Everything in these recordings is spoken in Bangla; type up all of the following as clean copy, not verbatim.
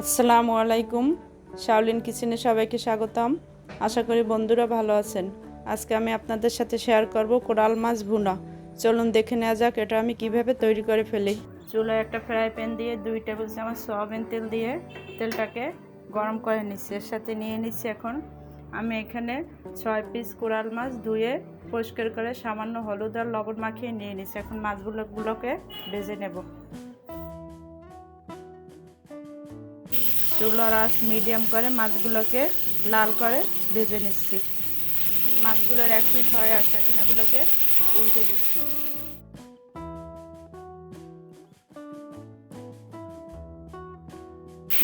আসসালামু আলাইকুম। শাওলিন কিচেনে সবাইকে স্বাগতম। আশা করি বন্ধুরা ভালো আছেন। আজকে আমি আপনাদের সাথে শেয়ার করব কোরাল মাছ ভুনা। চলুন দেখে নেওয়া যাক এটা আমি কিভাবে তৈরি করে ফেলি। চুলায় একটা ফ্রাই প্যান দিয়ে 2 টেবিল চামচ সয়াবিন তেল দিয়ে তেলটাকে গরম করে নিচ্ছি। এর সাথে নিয়ে নিচ্ছি এখন আমি এখানে 6 পিস কোরাল মাছ ধুয়ে পরিষ্কার করে সামান্য হলুদ আর লবণ মাখিয়ে নিয়ে নিচ্ছি। এখন মাছগুলোকে ভেজে নেব। চুলার আঁচ মিডিয়াম করে মাছগুলোকে লাল করে ভেজে নিচ্ছি। মাছগুলোর এক পিঠ হয়ে আসছে, এখন এগুলোকে উল্টে দিচ্ছি।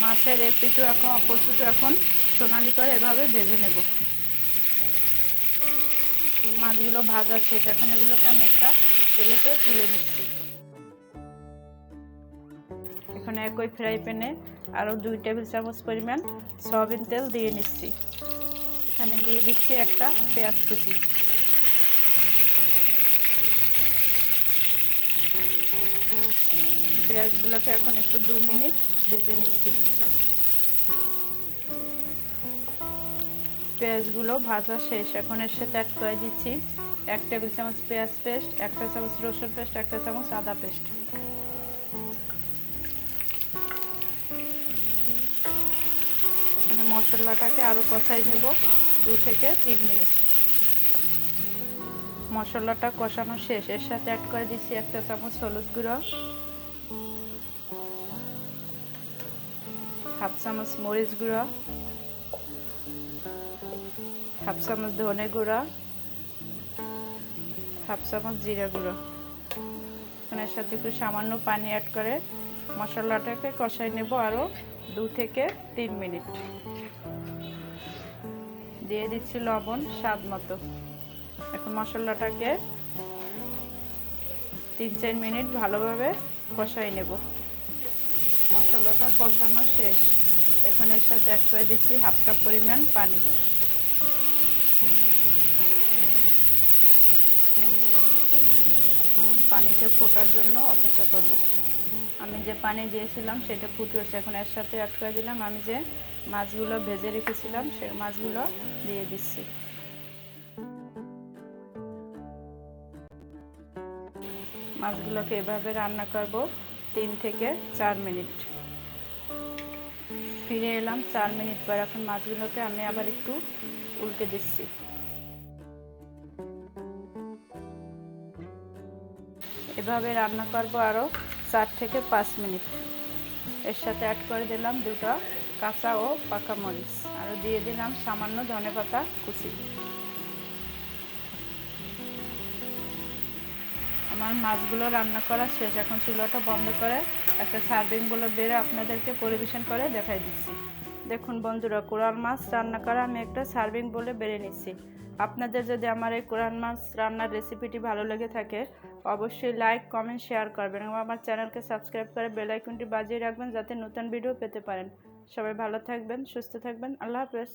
মাছের এক পিঠও এখন অপর পিঠও এখন সোনালি করে এভাবে ভেজে নেব। মাছগুলো ভাজা শেষ, এখন এগুলোকে আমি একটা তেলেতে তুলে নিচ্ছি। এখন একই ফ্রাই প্যানে আরও 2 টেবিল চামচ পরিমাণ সয়াবিন তেল দিয়ে নিচ্ছি। এখানে দিয়ে দিচ্ছি একটা পেঁয়াজ কুচি। পেঁয়াজগুলোকে এখন একটু 2 মিনিট ভেজে নিচ্ছি। পেঁয়াজগুলো ভাজা শেষ, এখন এর সাথে অ্যাড করে দিচ্ছি 1 টেবিল চামচ পেঁয়াজ পেস্ট, 1 চা চামচ রসুন পেস্ট, 1 চা চামচ আদা পেস্ট। এখানে মশলাটাকে আরও কষাই নেব 2 থেকে 3 মিনিট। মশলাটা কষানো শেষ, এর সাথে অ্যাড করে দিচ্ছি 1 চা চামচ হলুদ গুঁড়ো, 1/2 চামচ মরিচ গুঁড়ো, 1/2 চামচ ধনে গুঁড়ো, 1/2 চামচ জিরা গুঁড়ো। এখন এর সাথে একটু সামান্য পানি অ্যাড করে মশলাটাকে কষাই নেব আরও 2 থেকে 3 মিনিট। দিয়ে দিচ্ছি লবণ স্বাদ মতো। এখন মশলাটাকে 3-4 মিনিট ভালোভাবে কষাই নেব। মশলাটা কষানো শেষ, এখন এর সাথে অ্যাড করে দিচ্ছি 1/2 কাপ পরিমাণ পানি। পানিতে ফোটার জন্য অপেক্ষা করব। আমি যে পানি দিয়েছিলাম সেটা ফুটেছে, এখন এর সাথে অ্যাড করে দিলাম আমি যে মাছগুলো ভেজে রেখেছিলাম সেই মাছগুলো দিয়ে দিচ্ছি। মাছগুলোকে এভাবে রান্না করব 3 থেকে 4 মিনিট। ফিরে এলাম 4 মিনিট পর, এখন মাছগুলোকে আমি আবার একটু উল্টে দিচ্ছি। এভাবে রান্না করব আরও 4 থেকে 5 মিনিট। এর সাথে অ্যাড করে দিলাম 2টা কাঁচা ও পাকা মরিচ, আরও দিয়ে দিলাম সামান্য ধনেপাতা কুচি। আমার মাছগুলো রান্না করা শেষ, এখন চুলাটা বন্ধ করে একটা সার্ভিং বোলে বেড়ে আপনাদেরকে পরিবেশন করে দেখাই দিচ্ছি। দেখুন বন্ধুরা, কোরাল মাছ রান্না করা আমি একটা সার্ভিং বোলে বেড়ে নিচ্ছি। আপনাদের যদি আমার এই কোরাল মাছ রান্নার রেসিপিটি ভালো লেগে থাকে অবশ্যই লাইক, কমেন্ট, শেয়ার করবেন এবং আমার চ্যানেলকে সাবস্ক্রাইব করে বেল আইকনটি বাজিয়ে রাখবেন যাতে নতুন ভিডিও পেতে পারেন। সবাই ভালো থাকবেন, সুস্থ থাকবেন। আল্লাহ হাফেজ।